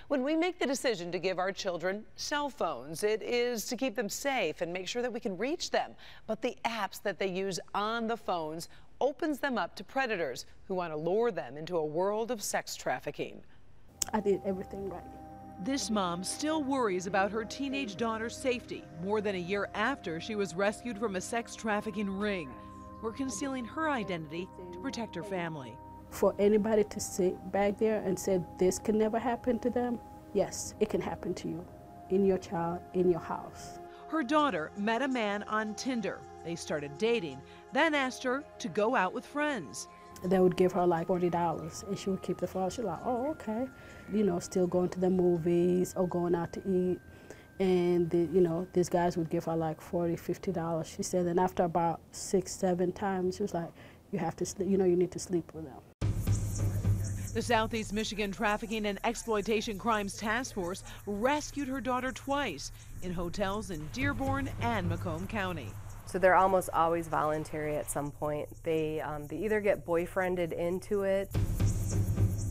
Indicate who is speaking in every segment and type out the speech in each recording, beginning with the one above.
Speaker 1: When we make the decision to give our children cell phones, it is to keep them safe and make sure that we can reach them. But the apps that they use on the phones opens them up to predators who want to lure them into a world of sex trafficking.
Speaker 2: I did everything right.
Speaker 3: This mom still worries about her teenage daughter's safety more than a year after she was rescued from a sex trafficking ring. We're concealing her identity to protect her family.
Speaker 2: For anybody to sit back there and say this can never happen to them, yes, it can happen to you, in your child, in your house.
Speaker 3: Her daughter met a man on Tinder. They started dating, then asked her to go out with friends.
Speaker 2: They would give her like $40 and she would keep the phone. She's like, oh, okay. You know, still going to the movies or going out to eat. And, these guys would give her like $40, $50. She said, and after about 6, 7 times, she was like, you have to sleep, you need to sleep with them.
Speaker 3: The Southeast Michigan Trafficking and Exploitation Crimes Task Force rescued her daughter twice in hotels in Dearborn and Macomb County.
Speaker 4: So they're almost always voluntary at some point. They either get boyfriended into it,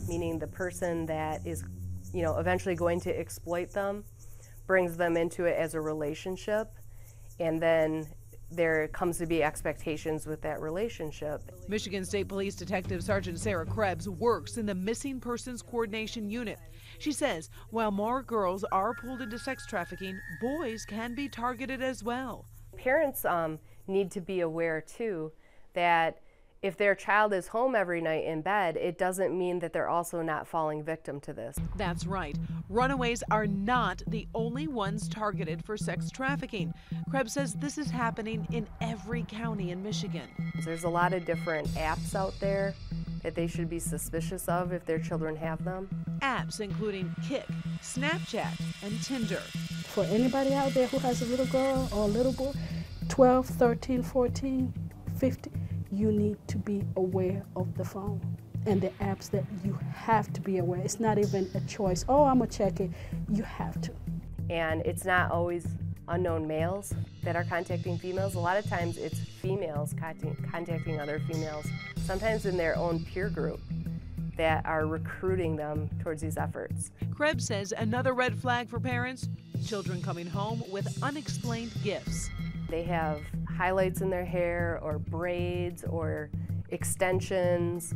Speaker 4: meaning the person that is, eventually going to exploit them brings them into it as a relationship, and then there comes to be expectations with that relationship.
Speaker 3: Michigan State Police Detective Sergeant Sarah Krebs works in the Missing Persons Coordination Unit. She says while more girls are pulled into sex trafficking, boys can be targeted as well.
Speaker 4: Parents need to be aware too that if their child is home every night in bed, it doesn't mean that they're also not falling victim to this.
Speaker 3: That's right. Runaways are not the only ones targeted for sex trafficking. Krebs says this is happening in every county in Michigan.
Speaker 4: There's a lot of different apps out there that they should be suspicious of if their children have them.
Speaker 3: Apps including Kik, Snapchat, and Tinder.
Speaker 2: For anybody out there who has a little girl or a little boy, 12, 13, 14, 15, you need to be aware of the phone and the apps that you have to be aware. It's not even a choice. Oh, I'm gonna check it. You have to.
Speaker 4: And it's not always unknown males that are contacting females. A lot of times it's females contacting other females, sometimes in their own peer group, that are recruiting them towards these efforts.
Speaker 3: Krebs says another red flag for parents, children coming home with unexplained gifts.
Speaker 4: They have highlights in their hair or braids or extensions,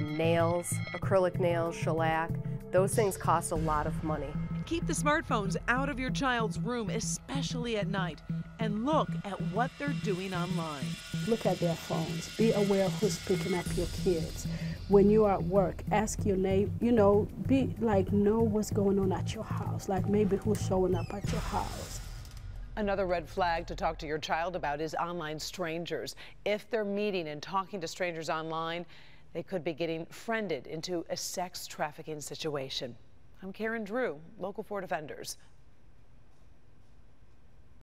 Speaker 4: nails, acrylic nails, shellac. Those things cost a lot of money.
Speaker 3: Keep the smartphones out of your child's room, especially at night, and look at what they're doing online.
Speaker 2: Look at their phones. Be aware of who's picking up your kids. When you are at work, ask your neighbor, know what's going on at your house, like maybe who's showing up at your house.
Speaker 1: Another red flag to talk to your child about is online strangers. If they're meeting and talking to strangers online, they could be getting friended into a sex trafficking situation. I'm Karen Drew, Local 4 Defenders.